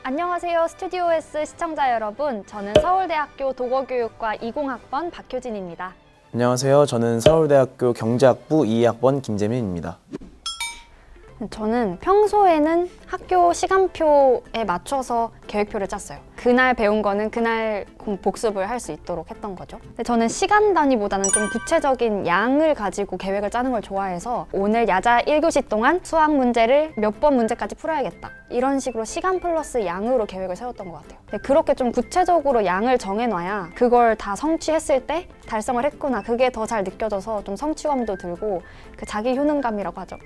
안녕하세요. 스튜디오 S 시청자 여러분. 저는 서울대학교 도거교육과 20학번 박효진입니다. 안녕하세요. 저는 서울대학교 경제학부 2학번 김재민입니다. 저는 평소에는 학교 시간표에 맞춰서 계획표를 짰어요. 그날 배운 거는 그날 복습을 할 수 있도록 했던 거죠. 근데 저는 시간 단위보다는 좀 구체적인 양을 가지고 계획을 짜는 걸 좋아해서 오늘 야자 1교시 동안 수학 문제를 몇 번 문제까지 풀어야겠다. 이런 식으로 시간 플러스 양으로 계획을 세웠던 것 같아요. 근데 그렇게 좀 구체적으로 양을 정해놔야 그걸 다 성취했을 때 달성을 했구나. 그게 더 잘 느껴져서 좀 성취감도 들고 그 자기 효능감이라고 하죠.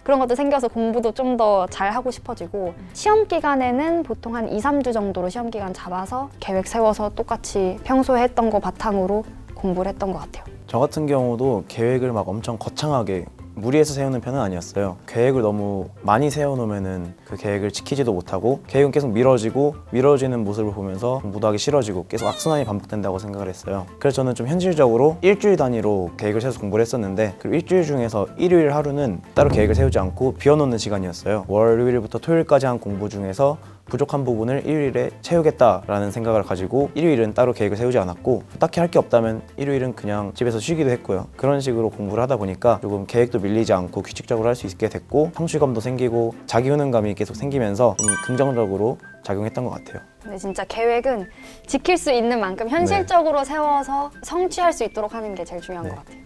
그런 것도 생겨서 공부도 좀 더 잘하고 싶어지고 시험 기간에는 보통 한 2, 3주 정도로 시험 기간 잡아서 계획 세워서 똑같이 평소에 했던 거 바탕으로 공부를 했던 것 같아요. 저 같은 경우도 계획을 막 엄청 거창하게 무리해서 세우는 편은 아니었어요. 계획을 너무 많이 세워놓으면은 그 계획을 지키지도 못하고 계획은 계속 미뤄지는 모습을 보면서 공부도 하기 싫어지고 계속 악순환이 반복된다고 생각을 했어요. 그래서 저는 좀 현실적으로 일주일 단위로 계획을 세워서 공부를 했었는데 그리고 일주일 중에서 일요일 하루는 따로 계획을 세우지 않고 비워놓는 시간이었어요. 월요일부터 토요일까지 한 공부 중에서 부족한 부분을 일요일에 채우겠다라는 생각을 가지고 일요일은 따로 계획을 세우지 않았고 딱히 할 게 없다면 일요일은 그냥 집에서 쉬기도 했고요. 그런 식으로 공부를 하다 보니까 조금 계획도 밀리지 않고 규칙적으로 할 수 있게 됐고 성취감도 생기고 자기 효능감이 계속 생기면서 좀 긍정적으로 작용했던 것 같아요. 근데 진짜 계획은 지킬 수 있는 만큼 현실적으로 세워서 성취할 수 있도록 하는 게 제일 중요한 것 같아요.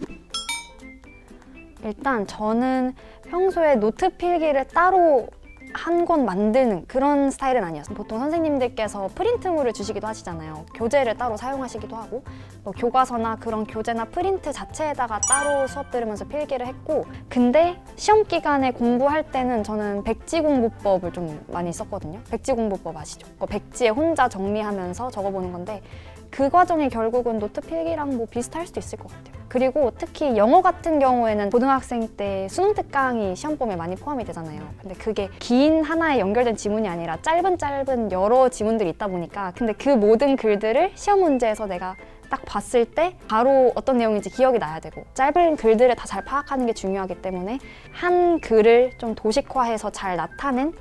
일단 저는 평소에 노트 필기를 따로 한 권 만드는 그런 스타일은 아니었어요. 보통 선생님들께서 프린트물을 주시기도 하시잖아요. 교재를 따로 사용하시기도 하고 뭐 교과서나 그런 교재나 프린트 자체에다가 따로 수업 들으면서 필기를 했고 근데 시험 기간에 공부할 때는 저는 백지공부법을 좀 많이 썼거든요. 백지공부법 아시죠? 백지에 혼자 정리하면서 적어보는 건데 그 과정이 결국은 노트 필기랑 뭐 비슷할 수도 있을 것 같아요. 그리고 특히 영어 같은 경우에는 고등학생 때 수능 특강이 시험범위에 많이 포함이 되잖아요. 근데 그게 긴 하나에 연결된 지문이 아니라 짧은 여러 지문들이 있다 보니까 근데 그 모든 글들을 시험 문제에서 내가 딱 봤을 때 바로 어떤 내용인지 기억이 나야 되고 짧은 글들을 다 잘 파악하는 게 중요하기 때문에 한 글을 좀 도식화해서 잘 나타낸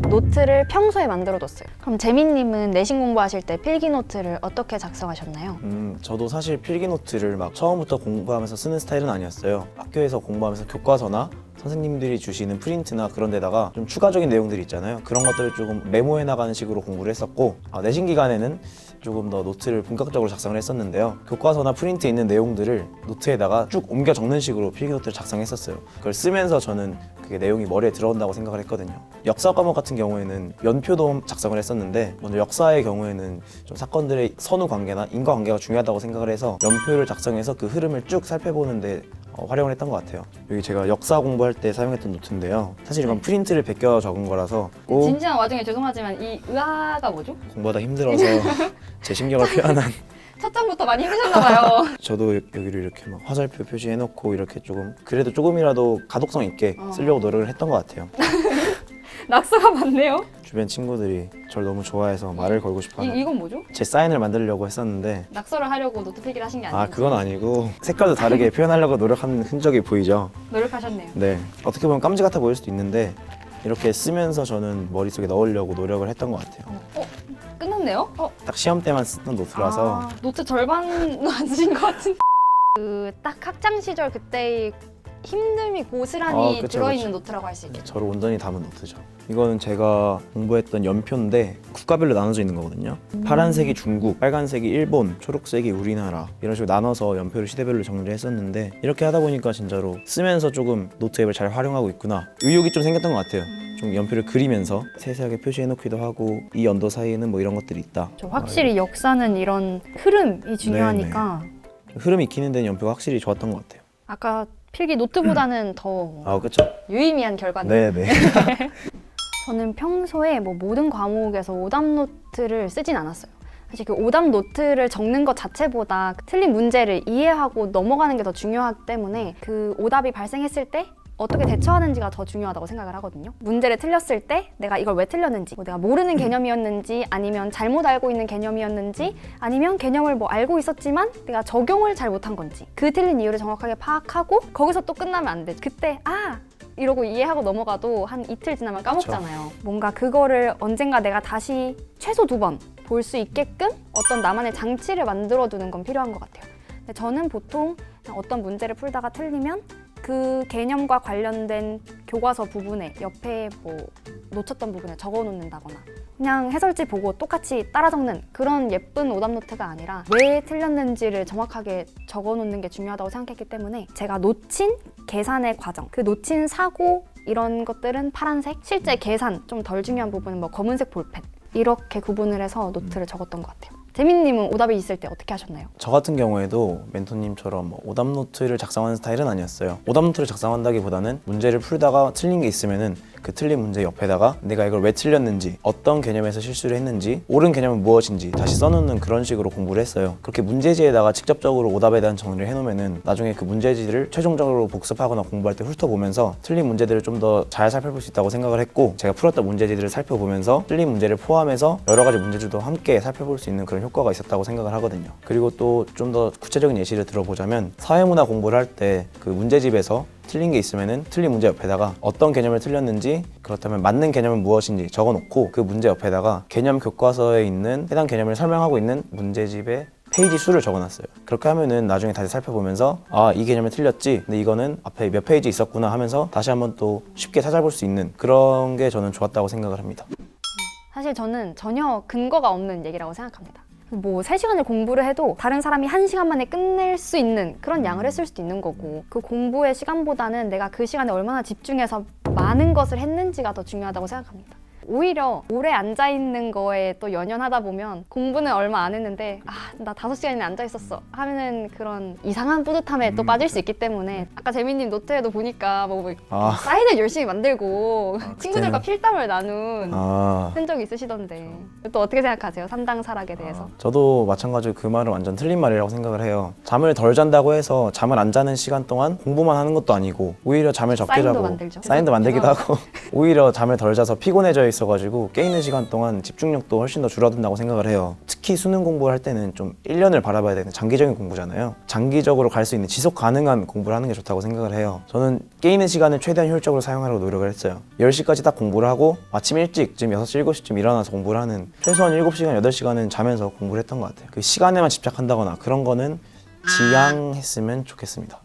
노트를 평소에 만들어뒀어요. 그럼 재민님은 내신 공부하실 때 필기 노트를 어떻게 작성하셨나요? 저도 사실 필기 노트를 막 처음부터 공부하면서 쓰는 스타일은 아니었어요. 학교에서 공부하면서 교과서나 선생님들이 주시는 프린트나 그런 데다가 좀 추가적인 내용들이 있잖아요. 그런 것들을 조금 메모해 나가는 식으로 공부를 했었고 내신 기간에는 조금 더 노트를 본격적으로 작성을 했었는데요. 교과서나 프린트에 있는 내용들을 노트에다가 쭉 옮겨 적는 식으로 필기 노트를 작성했었어요. 그걸 쓰면서 저는 그게 내용이 머리에 들어온다고 생각을 했거든요. 역사 과목 같은 경우에는 연표도 작성을 했었는데 먼저 역사의 경우에는 좀 사건들의 선후 관계나 인과관계가 중요하다고 생각을 해서 연표를 작성해서 그 흐름을 쭉 살펴보는데 활용을 했던 것 같아요. 여기 제가 역사 공부할 때 사용했던 노트인데요. 사실 이건 프린트를 베껴 적은 거라서 진지한 와중에 죄송하지만 이 의아가 뭐죠? 공부하다 힘들어서 제 심경을 표현한 첫 장부터 많이 힘드셨나 봐요. 저도 여기를 이렇게 막 화살표 표시해놓고 이렇게 그래도 조금이라도 가독성 있게 쓰려고 노력을 했던 것 같아요. 낙서가 많네요. 주변 친구들이 저를 너무 좋아해서 말을 걸고 싶어하는 이건 뭐죠? 제 사인을 만들려고 했었는데 낙서를 하려고 노트 필기를 하신 게 아니에요? 그건 아니고 색깔도 다르게 표현하려고 노력하는 흔적이 보이죠. 노력하셨네요. 네, 어떻게 보면 깜지 같아 보일 수도 있는데 이렇게 쓰면서 저는 머릿속에 넣으려고 노력을 했던 것 같아요. 끝났네요? 딱 시험 때만 쓰던 노트라서 노트 절반도 안 쓰신 것 같은데 딱 학창 시절 그때의 힘듦이 고스란히 그쵸, 들어있는 그쵸. 노트라고 할 수 있겠죠. 저를 온전히 담은 노트죠. 이거는 제가 공부했던 연표인데 국가별로 나눠져 있는 거거든요. 파란색이 중국, 빨간색이 일본, 초록색이 우리나라 이런 식으로 나눠서 연표를 시대별로 정리했었는데 이렇게 하다 보니까 진짜로 쓰면서 조금 노트 앱을 잘 활용하고 있구나 의욕이 좀 생겼던 것 같아요. 좀 연표를 그리면서 세세하게 표시해놓기도 하고 이 연도 사이에는 뭐 이런 것들이 있다. 확실히 역사는 이런 흐름이 중요하니까 흐름이 익히는 데는 연표가 확실히 좋았던 것 같아요. 아까 필기 노트보다는 더 그렇죠. 유의미한 결과네요. 네네. 저는 평소에 뭐 모든 과목에서 오답 노트를 쓰진 않았어요. 사실 그 오답 노트를 적는 것 자체보다 틀린 문제를 이해하고 넘어가는 게 더 중요하기 때문에 그 오답이 발생했을 때 어떻게 대처하는지가 더 중요하다고 생각을 하거든요. 문제를 틀렸을 때 내가 이걸 왜 틀렸는지, 뭐 내가 모르는 개념이었는지 아니면 잘못 알고 있는 개념이었는지 아니면 개념을 뭐 알고 있었지만 내가 적용을 잘 못한 건지 그 틀린 이유를 정확하게 파악하고 거기서 또 끝나면 안 돼. 그때 이러고 이해하고 넘어가도 한 이틀 지나면 까먹잖아요. 뭔가 그거를 언젠가 내가 다시 최소 2번 볼 수 있게끔 어떤 나만의 장치를 만들어 두는 건 필요한 것 같아요. 근데 저는 보통 어떤 문제를 풀다가 틀리면 그 개념과 관련된 교과서 부분에 옆에 뭐 놓쳤던 부분에 적어 놓는다거나 그냥 해설지 보고 똑같이 따라 적는 그런 예쁜 오답 노트가 아니라 왜 틀렸는지를 정확하게 적어 놓는 게 중요하다고 생각했기 때문에 제가 놓친 계산의 과정, 그 놓친 사고 이런 것들은 파란색, 실제 계산 좀 덜 중요한 부분은 뭐 검은색 볼펜 이렇게 구분을 해서 노트를 적었던 것 같아요. 재민님은 오답이 있을 때 어떻게 하셨나요? 저 같은 경우에도 멘토님처럼 뭐 오답 노트를 작성하는 스타일은 아니었어요. 오답 노트를 작성한다기보다는 문제를 풀다가 틀린 게 있으면은 그 틀린 문제 옆에다가 내가 이걸 왜 틀렸는지, 어떤 개념에서 실수를 했는지, 옳은 개념은 무엇인지 다시 써놓는 그런 식으로 공부를 했어요. 그렇게 문제지에다가 직접적으로 오답에 대한 정리를 해놓으면은 나중에 그 문제지를 최종적으로 복습하거나 공부할 때 훑어보면서 틀린 문제들을 좀 더 잘 살펴볼 수 있다고 생각을 했고, 제가 풀었던 문제지들을 살펴보면서 틀린 문제를 포함해서 여러 가지 문제들도 함께 살펴볼 수 있는 그런 효과가 있었다고 생각을 하거든요. 그리고 또 좀 더 구체적인 예시를 들어보자면 사회문화 공부를 할 때 그 문제집에서 틀린 게 있으면은 틀린 문제 옆에다가 어떤 개념을 틀렸는지, 그렇다면 맞는 개념은 무엇인지 적어놓고 그 문제 옆에다가 개념 교과서에 있는 해당 개념을 설명하고 있는 문제집의 페이지 수를 적어놨어요. 그렇게 하면은 나중에 다시 살펴보면서 아, 이 개념이 틀렸지, 근데 이거는 앞에 몇 페이지 있었구나 하면서 다시 한번 또 쉽게 찾아볼 수 있는 그런 게 저는 좋았다고 생각을 합니다. 사실 저는 전혀 근거가 없는 얘기라고 생각합니다. 뭐 3시간을 공부를 해도 다른 사람이 1시간 만에 끝낼 수 있는 그런 양을 했을 수도 있는 거고, 그 공부의 시간보다는 내가 그 시간에 얼마나 집중해서 많은 것을 했는지가 더 중요하다고 생각합니다. 오히려 오래 앉아있는 거에 또 연연하다 보면 공부는 얼마 안 했는데 나 5시간이나 앉아있었어 하면은 그런 이상한 뿌듯함에 또 빠질 수 있기 때문에 아까 재민님 노트에도 보니까 뭐 사인을 열심히 만들고 친구들과 필담을 나눈 흔적이 있으시던데 또 어떻게 생각하세요? 3당 사락에 대해서? 저도 마찬가지로 그 말은 완전 틀린 말이라고 생각을 해요. 잠을 덜 잔다고 해서 잠을 안 자는 시간 동안 공부만 하는 것도 아니고 오히려 잠을 적게 사인도 자고 만들죠. 사인도 만들기도 하고 오히려 잠을 덜 자서 피곤해져 있어가지고 깨있는 시간 동안 집중력도 훨씬 더 줄어든다고 생각을 해요. 특히 수능 공부를 할 때는 좀 1년을 바라봐야 되는 장기적인 공부잖아요. 장기적으로 갈 수 있는 지속 가능한 공부를 하는 게 좋다고 생각을 해요. 저는 깨있는 시간을 최대한 효율적으로 사용하려고 노력을 했어요. 10시까지 딱 공부를 하고 아침 일찍 지금 6시, 7시쯤 일어나서 공부를 하는, 최소한 7시간, 8시간은 자면서 공부를 했던 것 같아요. 그 시간에만 집착한다거나 그런 거는 지양했으면 좋겠습니다.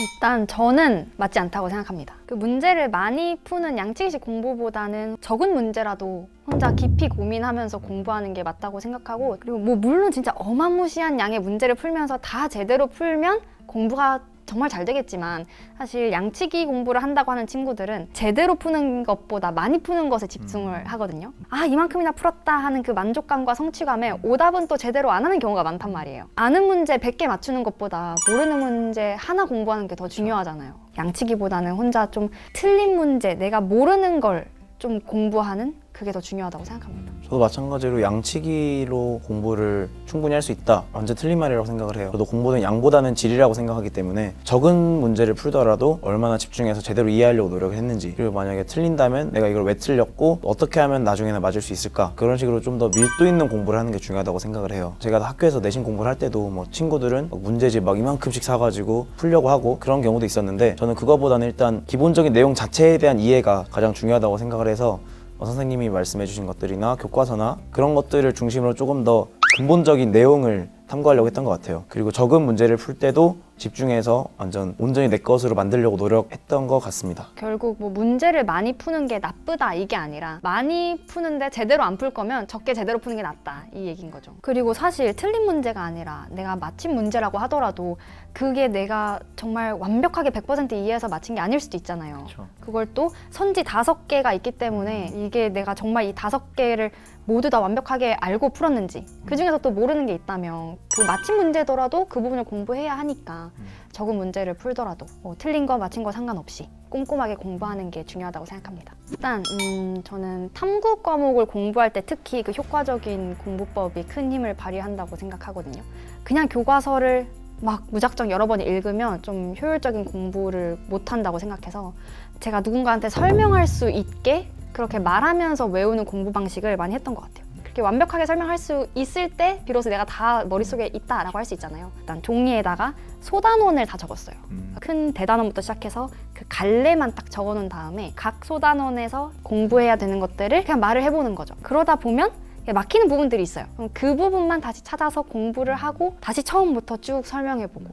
일단 저는 맞지 않다고 생각합니다. 그 문제를 많이 푸는 양치기식 공부보다는 적은 문제라도 혼자 깊이 고민하면서 공부하는 게 맞다고 생각하고, 그리고 뭐 물론 진짜 어마무시한 양의 문제를 풀면서 다 제대로 풀면 공부가 정말 잘 되겠지만 사실 양치기 공부를 한다고 하는 친구들은 제대로 푸는 것보다 많이 푸는 것에 집중을 하거든요. 이만큼이나 풀었다 하는 그 만족감과 성취감에 오답은 또 제대로 안 하는 경우가 많단 말이에요. 아는 문제 100개 맞추는 것보다 모르는 문제 하나 공부하는 게 더 중요하잖아요. 양치기보다는 혼자 좀 틀린 문제, 내가 모르는 걸 좀 공부하는 그게 더 중요하다고 생각합니다. 저도 마찬가지로 양치기로 공부를 충분히 할 수 있다, 완전 틀린 말이라고 생각을 해요. 저도 공부는 양보다는 질이라고 생각하기 때문에 적은 문제를 풀더라도 얼마나 집중해서 제대로 이해하려고 노력을 했는지, 그리고 만약에 틀린다면 내가 이걸 왜 틀렸고 어떻게 하면 나중에는 맞을 수 있을까, 그런 식으로 좀 더 밀도 있는 공부를 하는 게 중요하다고 생각을 해요. 제가 학교에서 내신 공부를 할 때도 뭐 친구들은 문제집 막 이만큼씩 사가지고 풀려고 하고 그런 경우도 있었는데, 저는 그거보다는 일단 기본적인 내용 자체에 대한 이해가 가장 중요하다고 생각을 해서 선생님이 말씀해 주신 것들이나 교과서나 그런 것들을 중심으로 조금 더 근본적인 내용을 탐구하려고 했던 것 같아요. 그리고 적은 문제를 풀 때도 집중해서 완전 온전히 내 것으로 만들려고 노력했던 것 같습니다. 결국 뭐 문제를 많이 푸는 게 나쁘다 이게 아니라 많이 푸는데 제대로 안 풀 거면 적게 제대로 푸는 게 낫다 이 얘기인 거죠. 그리고 사실 틀린 문제가 아니라 내가 맞힌 문제라고 하더라도 그게 내가 정말 완벽하게 100% 이해해서 맞힌 게 아닐 수도 있잖아요. 그렇죠. 그걸 또 선지 5개가 있기 때문에 이게 내가 정말 이 5개를 모두 다 완벽하게 알고 풀었는지, 그 중에서 또 모르는 게 있다면 그 맞힌 문제더라도 그 부분을 공부해야 하니까 적은 문제를 풀더라도 틀린 거 맞힌 거 상관없이 꼼꼼하게 공부하는 게 중요하다고 생각합니다. 일단 저는 탐구 과목을 공부할 때 특히 그 효과적인 공부법이 큰 힘을 발휘한다고 생각하거든요. 그냥 교과서를 막 무작정 여러 번 읽으면 좀 효율적인 공부를 못한다고 생각해서 제가 누군가한테 설명할 수 있게 그렇게 말하면서 외우는 공부 방식을 많이 했던 것 같아요. 그렇게 완벽하게 설명할 수 있을 때 비로소 내가 다 머릿속에 있다라고 할 수 있잖아요. 일단 종이에다가 소단원을 다 적었어요. 큰 대단원부터 시작해서 그 갈래만 딱 적어놓은 다음에 각 소단원에서 공부해야 되는 것들을 그냥 말을 해보는 거죠. 그러다 보면 막히는 부분들이 있어요. 그럼 그 부분만 다시 찾아서 공부를 하고 다시 처음부터 쭉 설명해보고.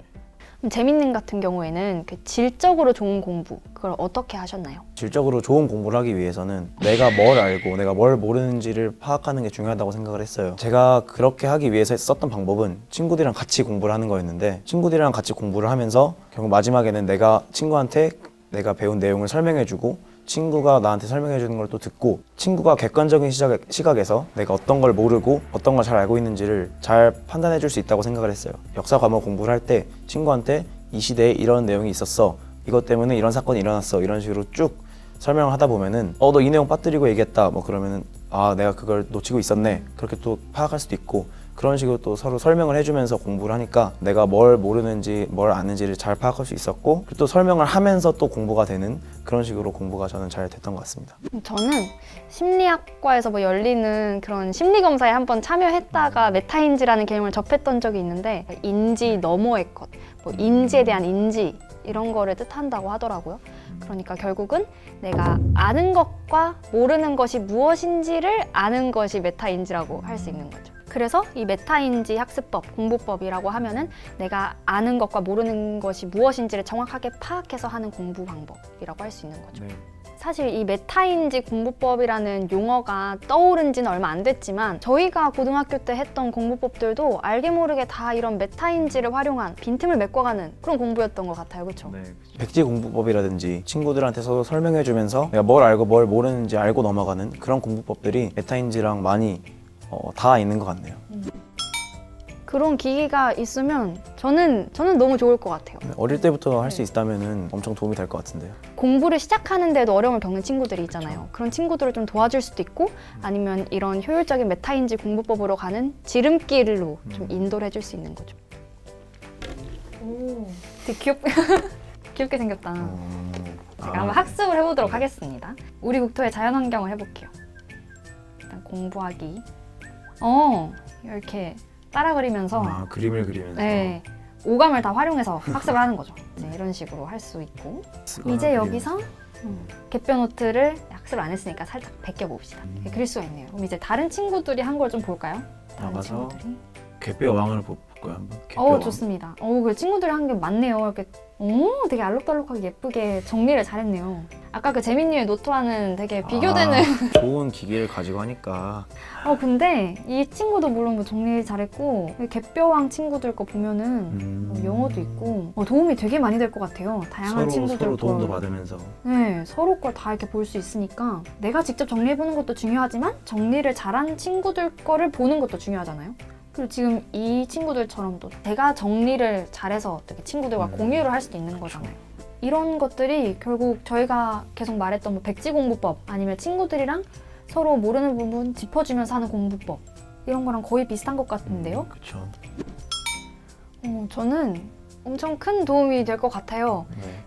재민님 같은 경우에는 그 질적으로 좋은 공부, 그걸 어떻게 하셨나요? 질적으로 좋은 공부를 하기 위해서는 내가 뭘 알고 내가 뭘 모르는지를 파악하는 게 중요하다고 생각을 했어요. 제가 그렇게 하기 위해서 썼던 방법은 친구들이랑 같이 공부를 하는 거였는데, 친구들이랑 같이 공부를 하면서 결국 마지막에는 내가 친구한테 내가 배운 내용을 설명해주고 친구가 나한테 설명해주는 걸 또 듣고, 친구가 객관적인 시각에서 내가 어떤 걸 모르고 어떤 걸 잘 알고 있는지를 잘 판단해줄 수 있다고 생각을 했어요. 역사 과목 공부를 할 때 친구한테 이 시대에 이런 내용이 있었어, 이것 때문에 이런 사건이 일어났어, 이런 식으로 쭉 설명을 하다 보면은 너 이 내용 빠뜨리고 얘기했다 뭐 그러면은 아 내가 그걸 놓치고 있었네, 그렇게 또 파악할 수도 있고, 그런 식으로 또 서로 설명을 해주면서 공부를 하니까 내가 뭘 모르는지 뭘 아는지를 잘 파악할 수 있었고, 그리고 또 설명을 하면서 또 공부가 되는 그런 식으로 공부가 저는 잘 됐던 것 같습니다. 저는 심리학과에서 뭐 열리는 그런 심리검사에 한번 참여했다가 메타인지라는 개념을 접했던 적이 있는데, 인지 너머의 것, 뭐 인지에 대한 인지 이런 거를 뜻한다고 하더라고요. 그러니까 결국은 내가 아는 것과 모르는 것이 무엇인지를 아는 것이 메타인지라고 할 수 있는 거죠. 그래서 이 메타인지 학습법, 공부법이라고 하면은 내가 아는 것과 모르는 것이 무엇인지를 정확하게 파악해서 하는 공부 방법이라고 할 수 있는 거죠. 네. 사실 이 메타인지 공부법이라는 용어가 떠오른 지는 얼마 안 됐지만 저희가 고등학교 때 했던 공부법들도 알게 모르게 다 이런 메타인지를 활용한 빈틈을 메꿔가는 그런 공부였던 것 같아요. 그렇죠? 네. 백지 공부법이라든지 친구들한테 서로 설명해주면서 내가 뭘 알고 뭘 모르는지 알고 넘어가는 그런 공부법들이 메타인지랑 많이 다 있는 것 같네요. 그런 기기가 있으면 저는 너무 좋을 것 같아요. 어릴 때부터 할 수 있다면 엄청 도움이 될 것 같은데요. 공부를 시작하는데도 어려움을 겪는 친구들이 있잖아요. 그런 친구들을 좀 도와줄 수도 있고, 아니면 이런 효율적인 메타인지 공부법으로 가는 지름길로 좀 인도를 해줄 수 있는 거죠. 오, 되게 귀엽게 생겼다. 제가 한번 학습을 해보도록 하겠습니다. 우리 국토의 자연환경을 해볼게요. 일단 공부하기. 이렇게 따라 그리면서 그림을 그리면서 네, 오감을 다 활용해서 학습을 하는 거죠. 이제 이런 식으로 할 수 있고, 이제 여기서 갯벼 노트를 학습을 안 했으니까 살짝 베껴 봅시다. 그릴 수가 있네요. 그럼 이제 다른 친구들이 한 걸 좀 볼까요? 다른 나가서 친구들이. 갯벼 왕을 볼까요 한번? 좋습니다. 그 친구들이 한 게 많네요. 이렇게 되게 알록달록하게 예쁘게 정리를 잘했네요. 아까 그 재민님의 노트와는 되게 비교되는. 좋은 기기를 가지고 하니까. 근데 이 친구도 물론 뭐 정리 잘했고, 갯벼왕 친구들 거 보면은 뭐 영어도 있고 도움이 되게 많이 될 것 같아요. 다양한 친구들 서로 도움도 걸. 받으면서. 네, 서로 걸 다 이렇게 볼 수 있으니까 내가 직접 정리해보는 것도 중요하지만 정리를 잘한 친구들 거를 보는 것도 중요하잖아요. 그리고 지금 이 친구들처럼 또 제가 정리를 잘해서 어떻게 친구들과 공유를 할 수도 있는 거잖아요. 이런 것들이 결국 저희가 계속 말했던 뭐 백지 공부법, 아니면 친구들이랑 서로 모르는 부분 짚어주면서 하는 공부법, 이런 거랑 거의 비슷한 것 같은데요. 그렇죠. 저는 엄청 큰 도움이 될 것 같아요.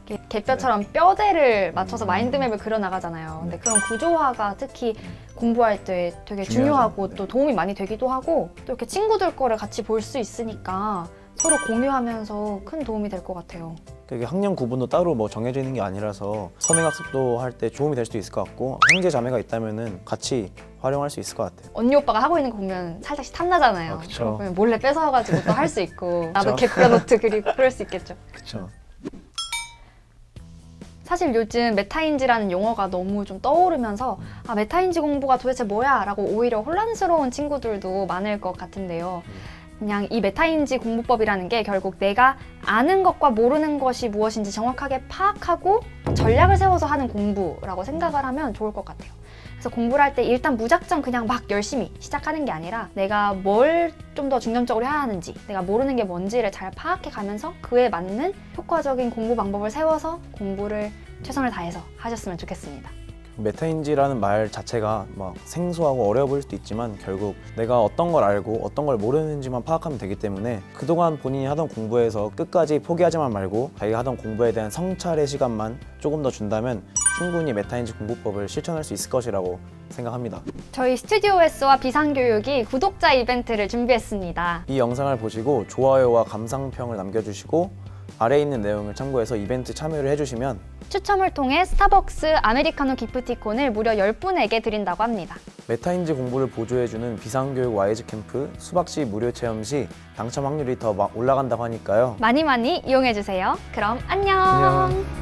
네. 갯벼처럼 뼈대를 맞춰서 마인드맵을 그려나가잖아요. 근데 그런 구조화가 특히 공부할 때 되게 중요하고 네. 또 도움이 많이 되기도 하고, 또 이렇게 친구들 거를 같이 볼 수 있으니까 서로 공유하면서 큰 도움이 될 것 같아요. 되게 학년 구분도 따로 뭐 정해져 있는 게 아니라서 선행학습도 할 때 도움이 될 수도 있을 것 같고, 형제 자매가 있다면은 같이 활용할 수 있을 것 같아요. 언니 오빠가 하고 있는 거 보면 살짝씩 탐나잖아요. 그쵸. 그러면 몰래 뺏어와가지고 또 할 수 있고, 나도 갯벼 노트 그리고 그럴 수 있겠죠. 그렇죠. 사실 요즘 메타인지라는 용어가 너무 좀 떠오르면서 메타인지 공부가 도대체 뭐야? 라고 오히려 혼란스러운 친구들도 많을 것 같은데요. 그냥 이 메타인지 공부법이라는 게 결국 내가 아는 것과 모르는 것이 무엇인지 정확하게 파악하고 전략을 세워서 하는 공부라고 생각을 하면 좋을 것 같아요. 그래서 공부를 할 때 일단 무작정 그냥 막 열심히 시작하는 게 아니라 내가 뭘 좀 더 중점적으로 해야 하는지, 내가 모르는 게 뭔지를 잘 파악해 가면서 그에 맞는 효과적인 공부 방법을 세워서 공부를 최선을 다해서 하셨으면 좋겠습니다. 메타인지라는 말 자체가 막 생소하고 어려워 보일 수도 있지만, 결국 내가 어떤 걸 알고 어떤 걸 모르는지만 파악하면 되기 때문에 그동안 본인이 하던 공부에서 끝까지 포기하지만 말고 자기가 하던 공부에 대한 성찰의 시간만 조금 더 준다면 충분히 메타인지 공부법을 실천할 수 있을 것이라고 생각합니다. 저희 스튜디오 S와 비상교육이 구독자 이벤트를 준비했습니다. 이 영상을 보시고 좋아요와 감상평을 남겨주시고 아래에 있는 내용을 참고해서 이벤트 참여를 해주시면 추첨을 통해 스타벅스 아메리카노 기프티콘을 무려 10분에게 드린다고 합니다. 메타인지 공부를 보조해주는 비상교육 YG 캠프 수박시 무료 체험 시 당첨 확률이 더 올라간다고 하니까요. 많이 이용해주세요. 그럼 안녕. 안녕.